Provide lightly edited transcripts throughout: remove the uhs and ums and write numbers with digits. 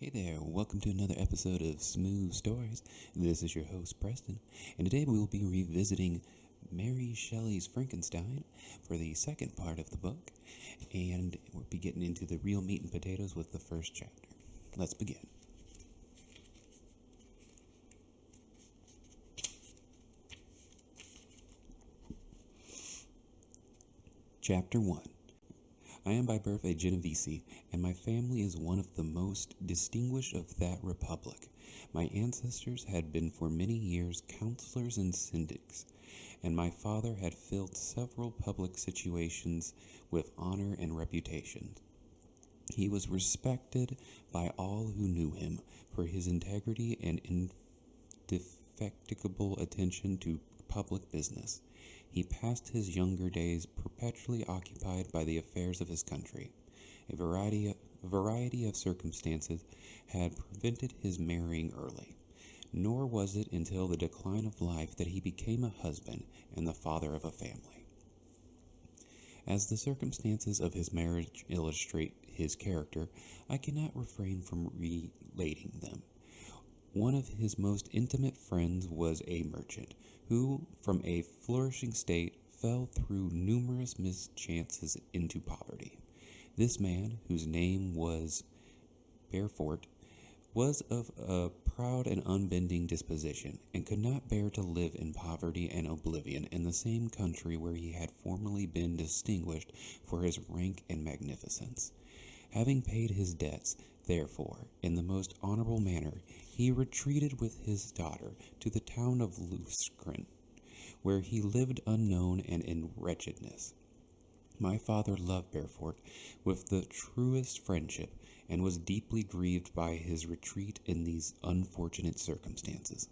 Hey there, welcome to another episode of Smooth Stories. This is your host, Preston, and today we will be revisiting Mary Shelley's Frankenstein for the second part of the book, and we'll be getting into the real meat and potatoes with the first chapter. Let's begin. Chapter 1. I am by birth a Genovese, and my family is one of the most distinguished of that republic. My ancestors had been for many years counselors and syndics, and my father had filled several public situations with honor and reputation. He was respected by all who knew him for his integrity and indefatigable attention to public business. He passed his younger days perpetually occupied by the affairs of his country. A variety of circumstances had prevented his marrying early, nor was it until the decline of life that he became a husband and the father of a family. As the circumstances of his marriage illustrate his character, I cannot refrain from relating them. One of his most intimate friends was a merchant, who, from a flourishing state, fell through numerous mischances into poverty. This man, whose name was Barefort, was of a proud and unbending disposition, and could not bear to live in poverty and oblivion in the same country where he had formerly been distinguished for his rank and magnificence. Having paid his debts, therefore, in the most honorable manner, he retreated with his daughter to the town of Luscren, where he lived unknown and in wretchedness. My father loved Barefort with the truest friendship, and was deeply grieved by his retreat in these unfortunate circumstances.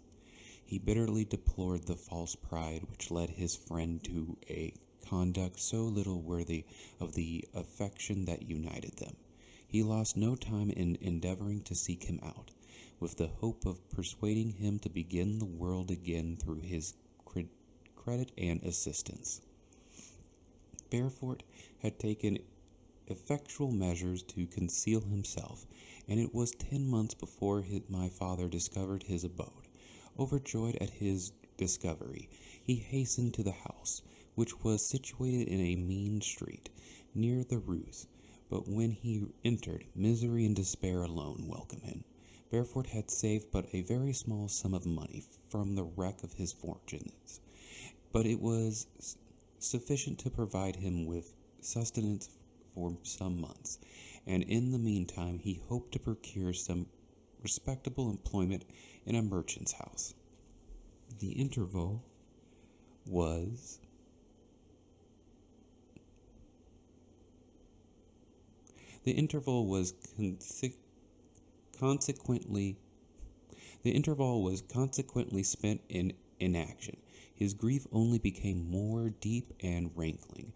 He bitterly deplored the false pride which led his friend to a conduct so little worthy of the affection that united them. He lost no time in endeavoring to seek him out, with the hope of persuading him to begin the world again through his credit and assistance. Barefort had taken effectual measures to conceal himself, and it was 10 months before my father discovered his abode. Overjoyed at his discovery, he hastened to the house, which was situated in a mean street, near the Ruse. But when he entered, misery and despair alone welcomed him. Barefort had saved but a very small sum of money from the wreck of his fortunes, but it was sufficient to provide him with sustenance for some months, and in the meantime he hoped to procure some respectable employment in a merchant's house. The interval was consequently spent in inaction. His grief only became more deep and rankling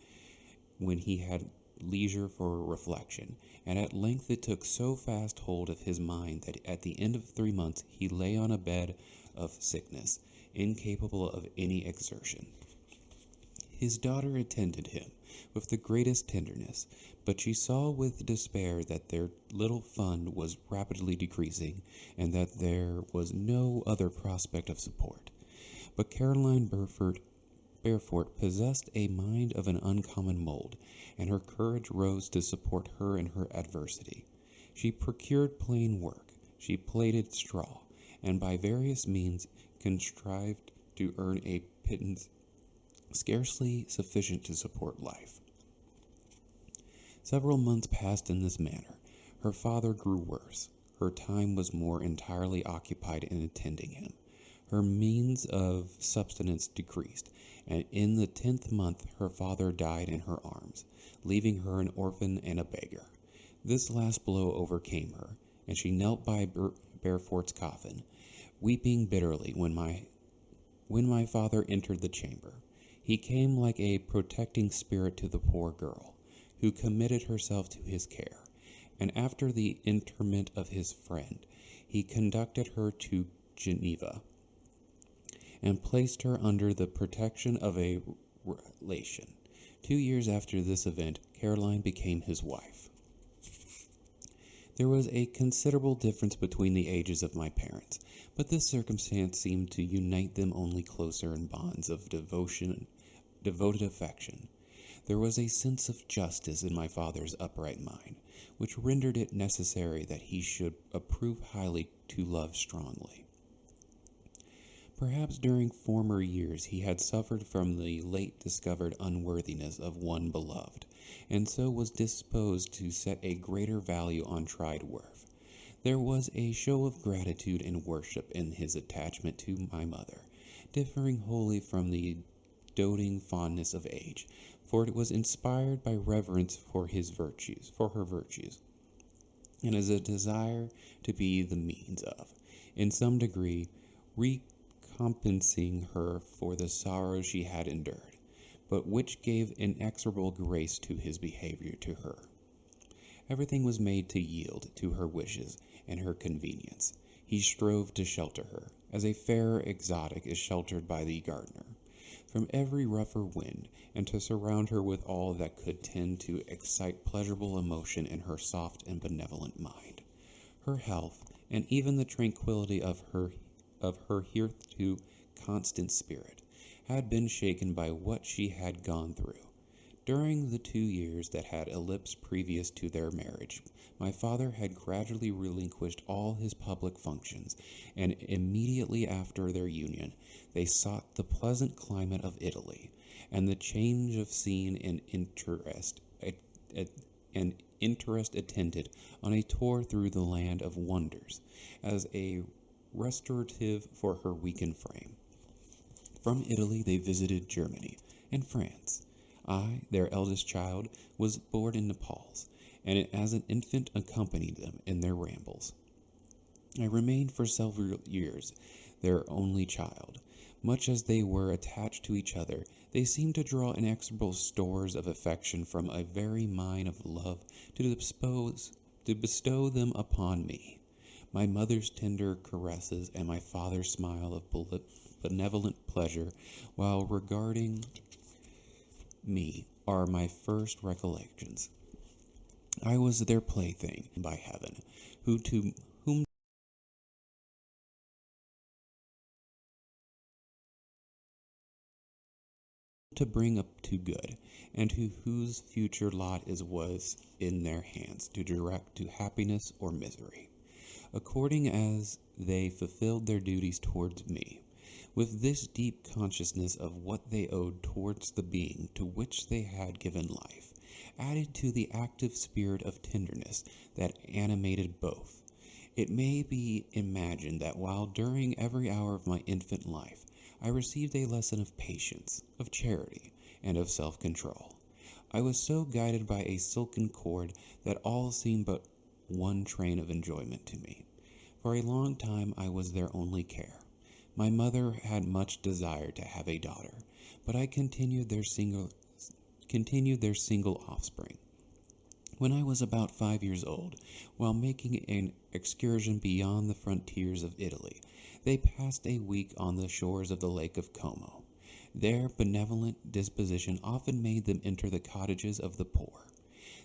when he had leisure for reflection, and at length it took so fast hold of his mind that at the end of 3 months he lay on a bed of sickness, incapable of any exertion. His daughter attended him with the greatest tenderness, but she saw with despair that their little fund was rapidly decreasing, and that there was no other prospect of support. But Caroline Barefort possessed a mind of an uncommon mold, and her courage rose to support her in her adversity. She procured plain work, she plaited straw, and by various means contrived to earn a pittance scarcely sufficient to support life. Several months passed in this manner. Her father grew worse. Her time was more entirely occupied in attending him. Her means of subsistence decreased, and in the 10th month her father died in her arms, leaving her an orphan and a beggar. This last blow overcame her, and she knelt by Barefort's coffin, weeping bitterly when my father entered the chamber. He came like a protecting spirit to the poor girl, who committed herself to his care, and after the interment of his friend, he conducted her to Geneva, and placed her under the protection of a relation. 2 years after this event, Caroline became his wife. There was a considerable difference between the ages of my parents, but this circumstance seemed to unite them only closer in bonds of devoted affection. There was a sense of justice in my father's upright mind, which rendered it necessary that he should approve highly to love strongly. Perhaps during former years he had suffered from the late discovered unworthiness of one beloved, and so was disposed to set a greater value on tried worth. There was a show of gratitude and worship in his attachment to my mother, differing wholly from the doting fondness of age, for it was inspired by reverence for her virtues, and as a desire to be the means of, in some degree, recompensing her for the sorrow she had endured, but which gave inexorable grace to his behavior to her. Everything was made to yield to her wishes and her convenience. He strove to shelter her, as a fair exotic is sheltered by the gardener, from every rougher wind, and to surround her with all that could tend to excite pleasurable emotion in her soft and benevolent mind. Her health, and even the tranquillity of her hitherto constant spirit, had been shaken by what she had gone through. During the 2 years that had elapsed previous to their marriage, my father had gradually relinquished all his public functions, and immediately after their union they sought the pleasant climate of Italy, and the change of scene and interest attended on a tour through the land of wonders, as a restorative for her weakened frame. From Italy they visited Germany and France. I, their eldest child, was born in Naples, and as an infant accompanied them in their rambles. I remained for several years their only child. Much as they were attached to each other, they seemed to draw inexorable stores of affection from a very mine of love to bestow them upon me. My mother's tender caresses and my father's smile of benevolent pleasure while regarding me are my first recollections. I was their plaything by heaven, whom to bring up to good, and whose future lot was in their hands to direct to happiness or misery, according as they fulfilled their duties towards me. With this deep consciousness of what they owed towards the being to which they had given life, added to the active spirit of tenderness that animated both, it may be imagined that while during every hour of my infant life I received a lesson of patience, of charity, and of self-control, I was so guided by a silken cord that all seemed but one train of enjoyment to me. For a long time I was their only care. My mother had much desire to have a daughter, but I continued their single offspring. When I was about 5 years old, while making an excursion beyond the frontiers of Italy, they passed a week on the shores of the Lake of Como. Their benevolent disposition often made them enter the cottages of the poor.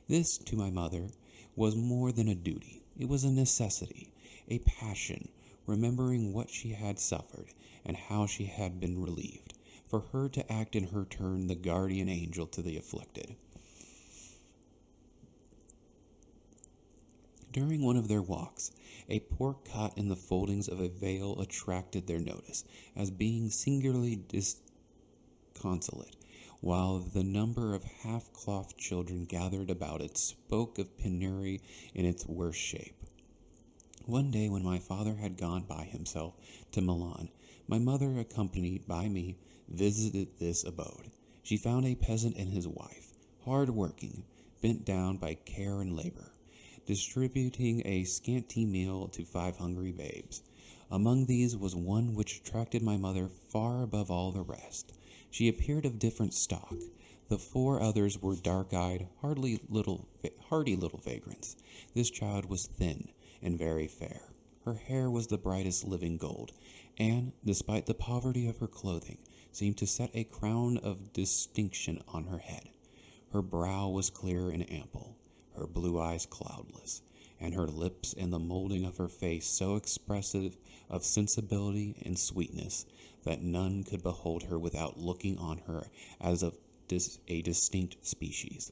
This, to my mother, was more than a duty. It was a necessity, a passion, remembering what she had suffered and how she had been relieved, for her to act in her turn the guardian angel to the afflicted. During one of their walks, a pork caught in the foldings of a veil attracted their notice as being singularly disconsolate, while the number of half-clothed children gathered about it spoke of penury in its worst shape. One day when my father had gone by himself to Milan, my mother, accompanied by me, visited this abode. She found a peasant and his wife, hard-working, bent down by care and labor, distributing a scanty meal to 5 hungry babes. Among these was one which attracted my mother far above all the rest. She appeared of different stock. The 4 others were dark-eyed, hardy little vagrants. This child was thin and very fair. Her hair was the brightest living gold, and, despite the poverty of her clothing, seemed to set a crown of distinction on her head. Her brow was clear and ample, her blue eyes cloudless, and her lips and the molding of her face so expressive of sensibility and sweetness that none could behold her without looking on her as of a distinct species,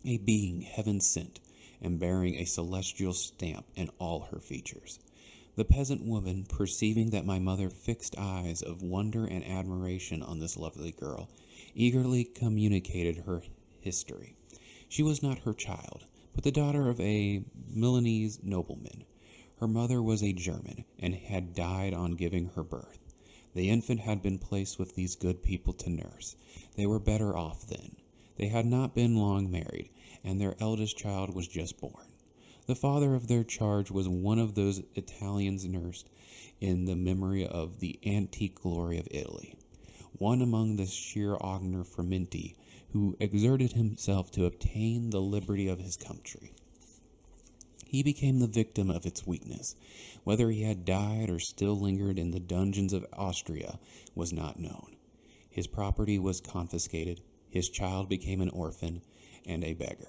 a being heaven sent, and bearing a celestial stamp in all her features. The peasant woman, perceiving that my mother fixed eyes of wonder and admiration on this lovely girl, eagerly communicated her history. She was not her child, but the daughter of a Milanese nobleman. Her mother was a German, and had died on giving her birth. The infant had been placed with these good people to nurse. They were better off then. They had not been long married, and their eldest child was just born. The father of their charge was one of those Italians nursed in the memory of the antique glory of Italy, one among the sciure fermenti who exerted himself to obtain the liberty of his country. He became the victim of its weakness. Whether he had died or still lingered in the dungeons of Austria was not known. His property was confiscated, his child became an orphan and a beggar.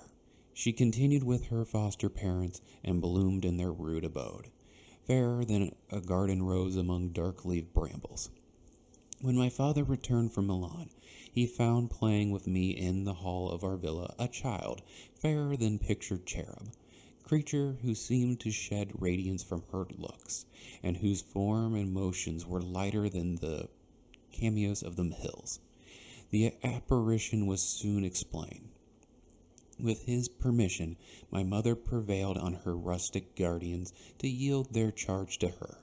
She continued with her foster parents and bloomed in their rude abode, fairer than a garden rose among dark-leaved brambles. When my father returned from Milan, he found playing with me in the hall of our villa a child, fairer than pictured cherub, creature who seemed to shed radiance from her looks, and whose form and motions were lighter than the cameos of the hills. The apparition was soon explained. With his permission, my mother prevailed on her rustic guardians to yield their charge to her.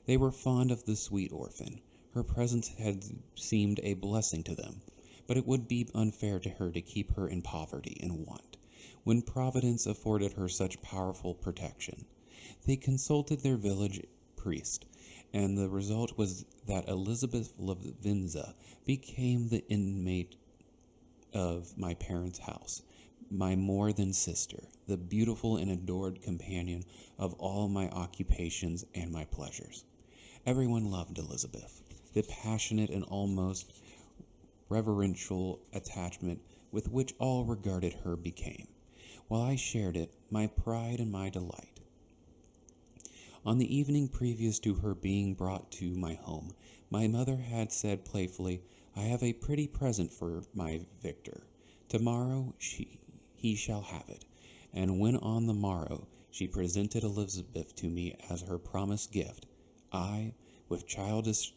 They were fond of the sweet orphan. Her presence had seemed a blessing to them, but it would be unfair to her to keep her in poverty and want, when Providence afforded her such powerful protection. They consulted their village priest, and the result was that Elizabeth Lavinza became the inmate of my parents' house, my more than sister, the beautiful and adored companion of all my occupations and my pleasures. Everyone loved Elizabeth. The passionate and almost reverential attachment with which all regarded her became, while I shared it, my pride and my delight. On the evening previous to her being brought to my home, my mother had said playfully, "I have a pretty present for my Victor. Tomorrow he shall have it." And when on the morrow she presented Elizabeth to me as her promised gift, I, with childish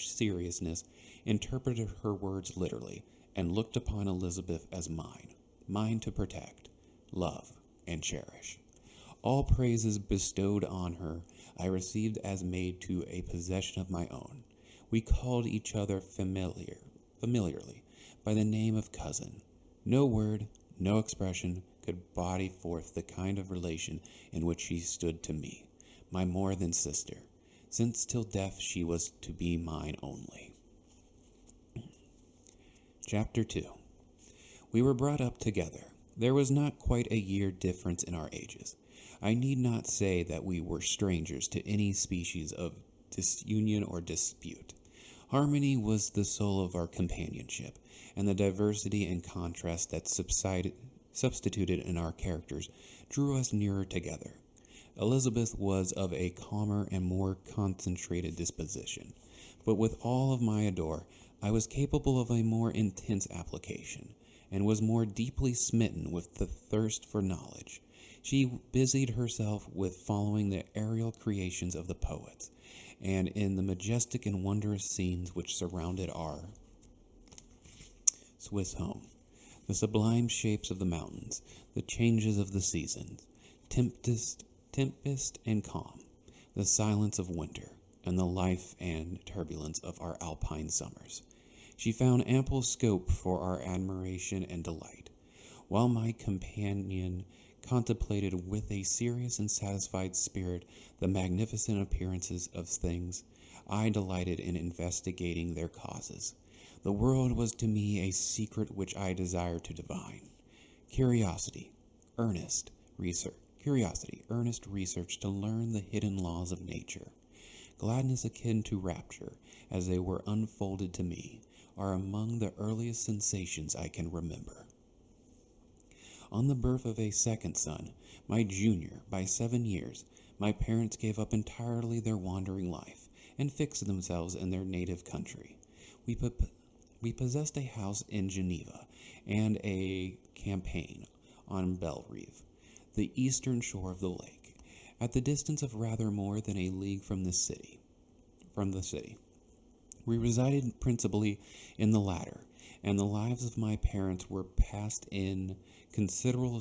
seriousness, interpreted her words literally, and looked upon Elizabeth as mine to protect, love, and cherish. All praises bestowed on her I received as made to a possession of my own. We called each other familiarly by the name of cousin. No word, no expression could body forth the kind of relation in which she stood to me, my more than sister, since till death she was to be mine only. Chapter 2. We were brought up together. There was not quite a year difference in our ages. I need not say that we were strangers to any species of disunion or dispute. Harmony was the soul of our companionship, and the diversity and contrast that substituted in our characters drew us nearer together. Elizabeth was of a calmer and more concentrated disposition, but with all of my ardor, I was capable of a more intense application, and was more deeply smitten with the thirst for knowledge. She busied herself with following the aerial creations of the poets, and in the majestic and wondrous scenes which surrounded our Swiss home, the sublime shapes of the mountains, the changes of the seasons, tempest and calm, the silence of winter, and the life and turbulence of our alpine summers. She found ample scope for our admiration and delight, while my companion contemplated with a serious and satisfied spirit the magnificent appearances of things. I delighted in investigating their causes. The world was to me a secret which I desired to divine. Curiosity, earnest research to learn the hidden laws of nature. Gladness akin to rapture, as they were unfolded to me, are among the earliest sensations I can remember. On the birth of a second son, my junior, by 7 years, my parents gave up entirely their wandering life and fixed themselves in their native country. We, po- we possessed a house in Geneva and a campaign on Bellerive, the eastern shore of the lake, at the distance of rather more than a league from the city. We resided principally in the latter, and the lives of my parents were passed in considerable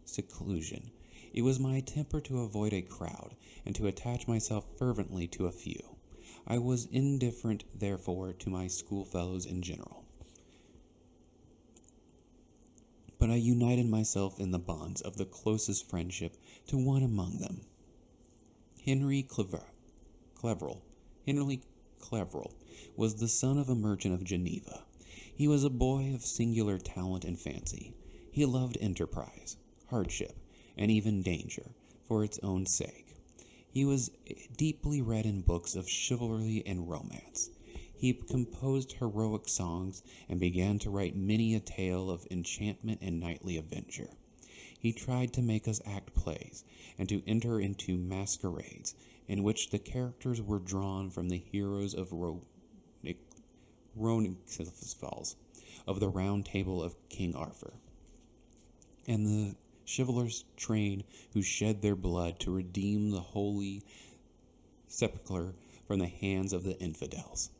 seclusion. It was my temper to avoid a crowd, and to attach myself fervently to a few. I was indifferent, therefore, to my schoolfellows in general, but I united myself in the bonds of the closest friendship to one among them. Henry Cleverel. Henry Cleverel was the son of a merchant of Geneva. He was a boy of singular talent and fancy. He loved enterprise, hardship, and even danger, for its own sake. He was deeply read in books of chivalry and romance. He composed heroic songs and began to write many a tale of enchantment and knightly adventure. He tried to make us act plays and to enter into masquerades in which the characters were drawn from the heroes of Roncesvalles, of the Round Table of King Arthur, and the chivalrous train who shed their blood to redeem the holy sepulchre from the hands of the infidels.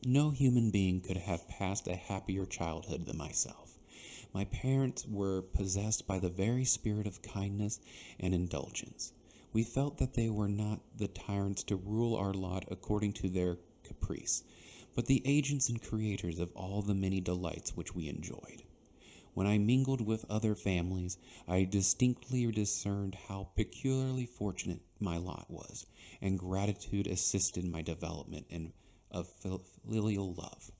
No human being could have passed a happier childhood than myself. My parents were possessed by the very spirit of kindness and indulgence. We felt that they were not the tyrants to rule our lot according to their caprice, but the agents and creators of all the many delights which we enjoyed. When I mingled with other families, I distinctly discerned how peculiarly fortunate my lot was, and gratitude assisted my development of filial love.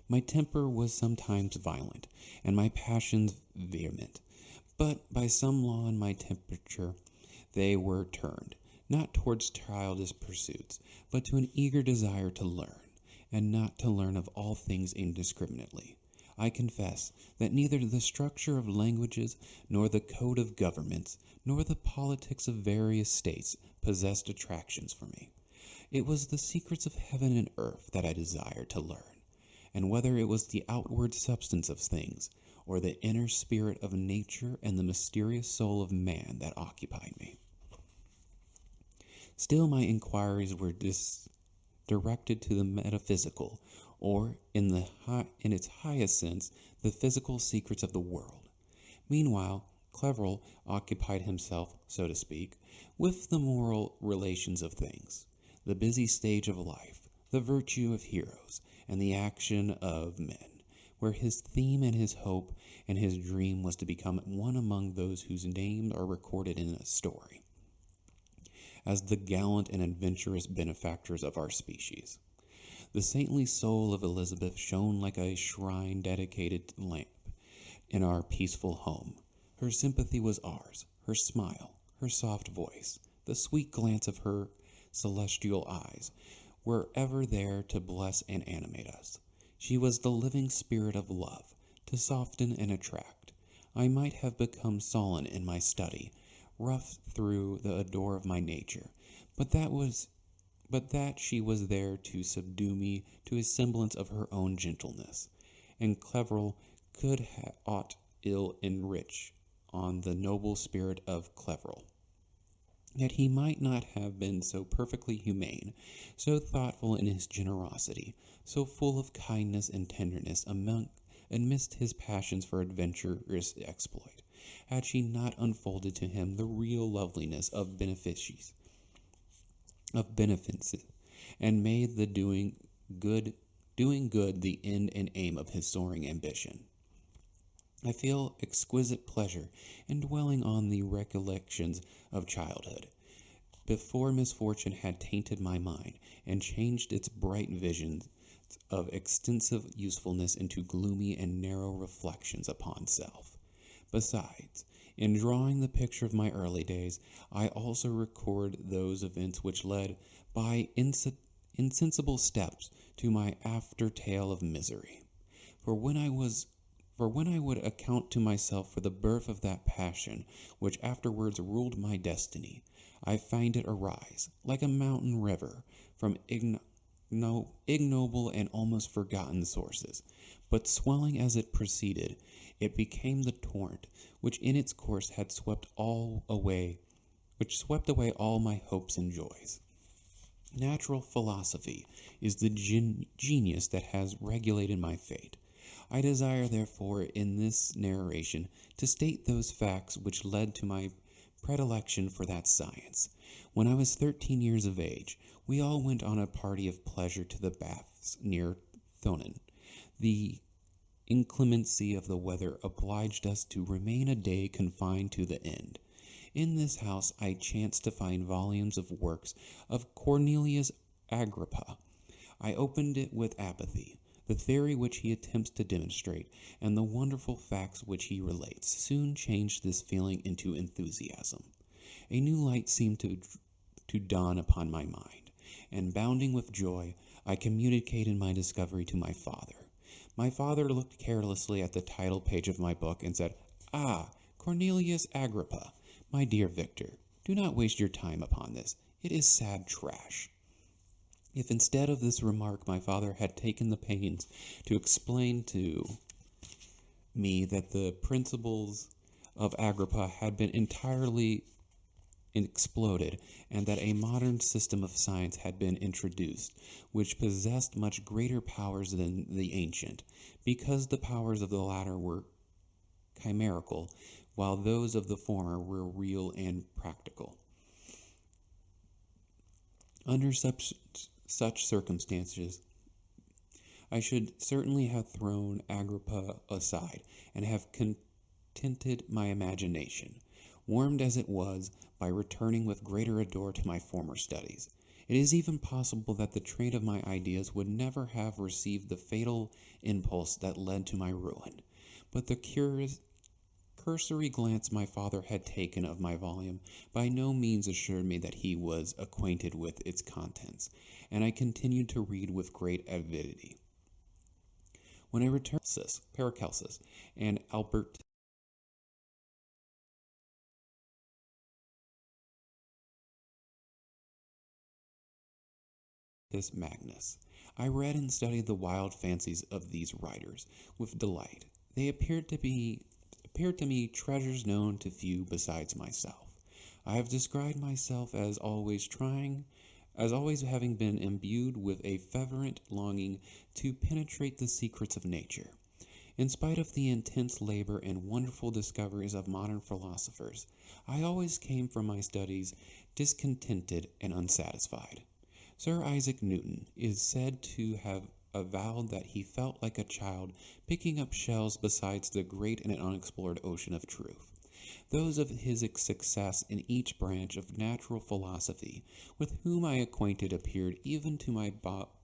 My temper was sometimes violent, and my passions vehement, but by some law in my temperature they were turned, not towards childish pursuits, but to an eager desire to learn, and not to learn of all things indiscriminately. I confess that neither the structure of languages, nor the code of governments, nor the politics of various states possessed attractions for me. It was the secrets of heaven and earth that I desired to learn, and whether it was the outward substance of things, or the inner spirit of nature and the mysterious soul of man that occupied me. Still my inquiries were directed to the metaphysical, or, in its highest sense, the physical secrets of the world. Meanwhile, Cleverel occupied himself, so to speak, with the moral relations of things, the busy stage of life, the virtue of heroes, and the action of men, where his theme and his hope and his dream was to become one among those whose names are recorded in a story, as the gallant and adventurous benefactors of our species. The saintly soul of Elizabeth shone like a shrine dedicated lamp in our peaceful home. Her sympathy was ours, her smile, her soft voice, the sweet glance of her celestial eyes were ever there to bless and animate us. She was the living spirit of love, to soften and attract. I might have become sullen in my study, rough through the ardor of my nature, but that she was there to subdue me to a semblance of her own gentleness, and Cleverel could aught ill enrich on the noble spirit of Cleverel. Yet he might not have been so perfectly humane, so thoughtful in his generosity, so full of kindness and tenderness amidst his passions for adventurous exploit, had she not unfolded to him the real loveliness of beneficence, and made the doing good the end and aim of his soaring ambition. I feel exquisite pleasure in dwelling on the recollections of childhood, before misfortune had tainted my mind and changed its bright visions of extensive usefulness into gloomy and narrow reflections upon self. Besides, in drawing the picture of my early days, I also record those events which led by insensible steps to my after tale of misery. For when I was For when I would account to myself for the birth of that passion which afterwards ruled my destiny, I find it arise, like a mountain river, from ignoble and almost forgotten sources. But swelling as it proceeded, it became the torrent which in its course had swept away all my hopes and joys. Natural philosophy is the genius that has regulated my fate. I desire, therefore, in this narration to state those facts which led to my predilection for that science. When I was 13 years of age, we all went on a party of pleasure to the baths near Thonon. The inclemency of the weather obliged us to remain a day confined to the inn. In this house I chanced to find volumes of works of Cornelius Agrippa. I opened it with apathy. The theory which he attempts to demonstrate, and the wonderful facts which he relates, soon changed this feeling into enthusiasm. A new light seemed to dawn upon my mind, and bounding with joy, I communicated my discovery to my father. My father looked carelessly at the title page of my book and said, "Ah, Cornelius Agrippa. My dear Victor, do not waste your time upon this. It is sad trash." If instead of this remark my father had taken the pains to explain to me that the principles of Agrippa had been entirely exploded, and that a modern system of science had been introduced, which possessed much greater powers than the ancient, because the powers of the latter were chimerical, while those of the former were real and practical. Under such circumstances, I should certainly have thrown Agrippa aside, and have contented my imagination, warmed as it was, by returning with greater ardor to my former studies. It is even possible that the train of my ideas would never have received the fatal impulse that led to my ruin. But the cursory glance my father had taken of my volume by no means assured me that he was acquainted with its contents, and I continued to read with great avidity. When I returned to Paracelsus and Albertus Magnus, I read and studied the wild fancies of these writers with delight. They appeared to me treasures known to few besides myself. I have described myself as always having been imbued with a fervent longing to penetrate the secrets of nature. In spite of the intense labor and wonderful discoveries of modern philosophers, I always came from my studies discontented and unsatisfied. Sir Isaac Newton is said to have avowed that he felt like a child picking up shells beside the great and unexplored ocean of truth. Those of his success in each branch of natural philosophy with whom I acquainted appeared even to my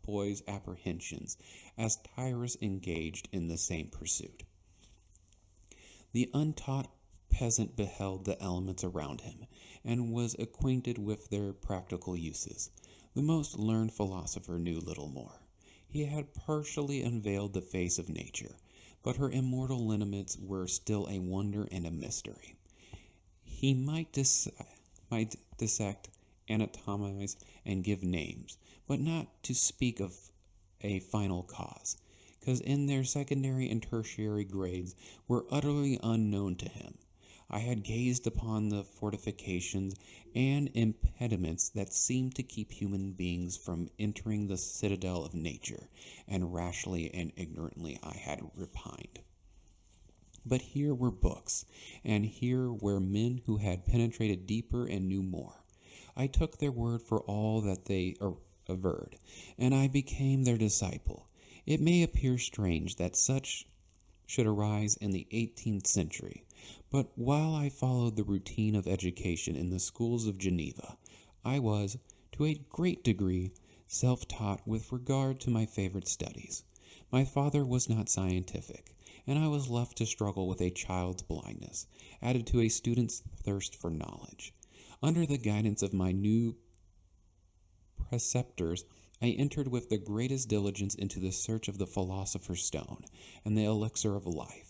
boy's apprehensions as Tyrus engaged in the same pursuit. The untaught peasant beheld the elements around him, and was acquainted with their practical uses. The most learned philosopher knew little more. He had partially unveiled the face of nature, but her immortal lineaments were still a wonder and a mystery. He might dissect, anatomize, and give names, but not to speak of a final cause, because in their secondary and tertiary grades were utterly unknown to him. I had gazed upon the fortifications and impediments that seemed to keep human beings from entering the citadel of nature, and rashly and ignorantly I had repined. But here were books, and here were men who had penetrated deeper and knew more. I took their word for all that they averred, and I became their disciple. It may appear strange that such should arise in the 18th century, but while I followed the routine of education in the schools of Geneva, I was, to a great degree, self-taught with regard to my favorite studies. My father was not scientific, and I was left to struggle with a child's blindness, added to a student's thirst for knowledge. Under the guidance of my new preceptors, I entered with the greatest diligence into the search of the philosopher's stone and the elixir of life.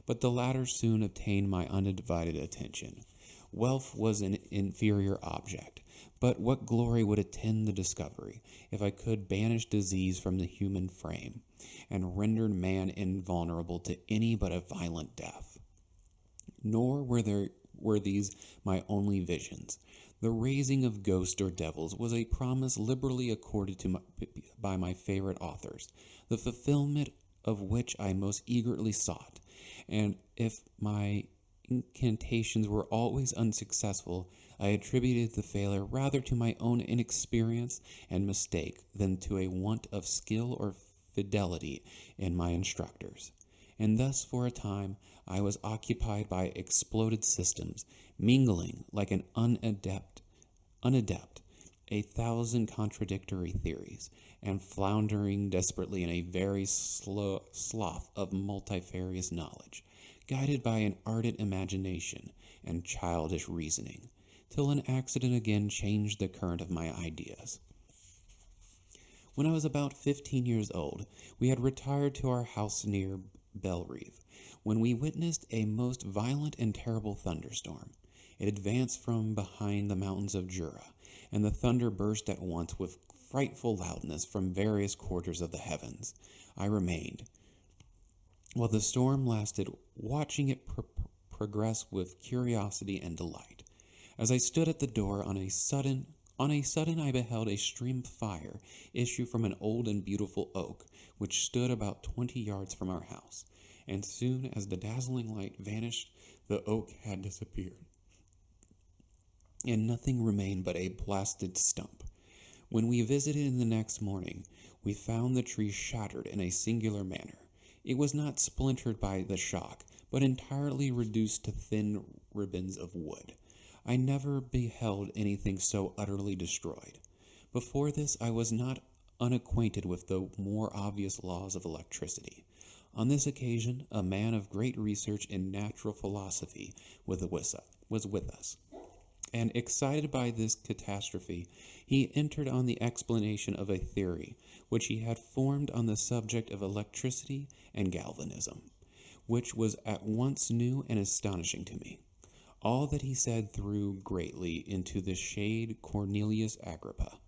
but the latter soon obtained my undivided attention. Wealth was an inferior object, but what glory would attend the discovery if I could banish disease from the human frame, and render man invulnerable to any but a violent death? Nor were these my only visions. The raising of ghosts or devils was a promise liberally accorded by my favorite authors, the fulfillment of which I most eagerly sought, and if my incantations were always unsuccessful, I attributed the failure rather to my own inexperience and mistake than to a want of skill or fidelity in my instructors. And thus, for a time, I was occupied by exploded systems, mingling like an unadept, a thousand contradictory theories, and floundering desperately in a very slough of multifarious knowledge, guided by an ardent imagination and childish reasoning, till an accident again changed the current of my ideas. When I was about 15 years old, we had retired to our house near Belrive, when we witnessed a most violent and terrible thunderstorm. It advanced from behind the mountains of Jura, and the thunder burst at once with frightful loudness from various quarters of the heavens. I remained, while the storm lasted, watching it progress with curiosity and delight. As I stood at the door, on a sudden I beheld a stream of fire issue from an old and beautiful oak, which stood about 20 yards from our house, and soon as the dazzling light vanished, the oak had disappeared, and nothing remained but a blasted stump. When we visited the next morning, we found the tree shattered in a singular manner. It was not splintered by the shock, but entirely reduced to thin ribbons of wood. I never beheld anything so utterly destroyed. Before this, I was not unacquainted with the more obvious laws of electricity. On this occasion, a man of great research in natural philosophy was with us, and excited by this catastrophe, he entered on the explanation of a theory which he had formed on the subject of electricity and galvanism, which was at once new and astonishing to me. All that he said threw greatly into the shade Cornelius Agrippa,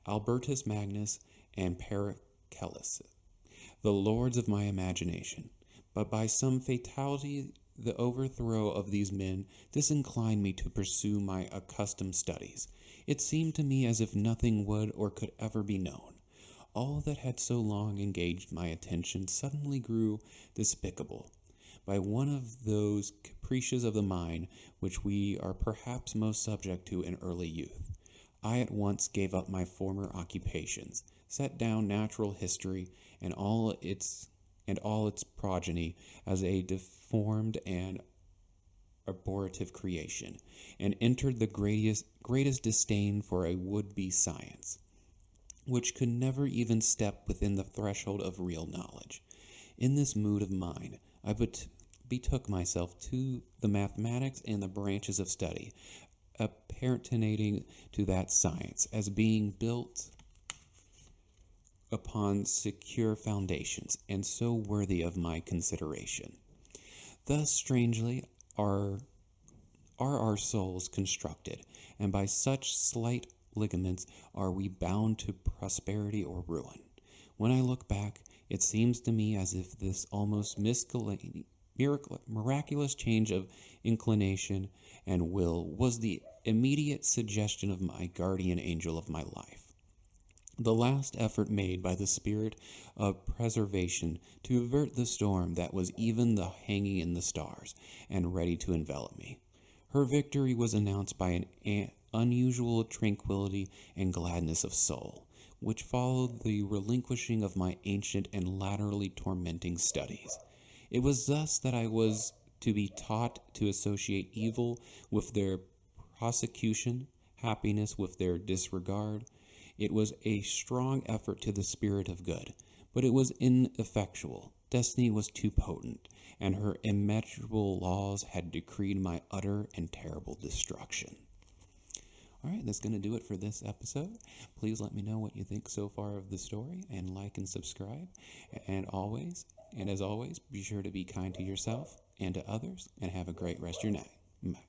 Albertus Magnus, and Paracelsus, the lords of my imagination. But by some fatality, the overthrow of these men disinclined me to pursue my accustomed studies. It seemed to me as if nothing would or could ever be known. All that had so long engaged my attention suddenly grew despicable. By one of those caprices of the mind which we are perhaps most subject to in early youth, I at once gave up my former occupations, set down natural history and all its progeny as a deformed and abortive creation, and entered the greatest disdain for a would-be science, which could never even step within the threshold of real knowledge. In this mood of mind, I betook myself to the mathematics and the branches of study appertaining to that science, as being built upon secure foundations, and so worthy of my consideration. Thus, strangely, are our souls constructed, and by such slight ligaments are we bound to prosperity or ruin. When I look back, it seems to me as if this almost miraculous change of inclination and will was the immediate suggestion of my guardian angel of my life, the last effort made by the spirit of preservation to avert the storm that was even the hanging in the stars and ready to envelop me. Her victory was announced by an unusual tranquility and gladness of soul, which followed the relinquishing of my ancient and latterly tormenting studies. It was thus that I was to be taught to associate evil with their prosecution, happiness with their disregard. It was a strong effort to the spirit of good, but it was ineffectual. Destiny was too potent, and her immeasurable laws had decreed my utter and terrible destruction. All right, that's going to do it for this episode. Please let me know what you think so far of the story, and like and subscribe. And as always, be sure to be kind to yourself and to others, and have a great rest of your night. Bye.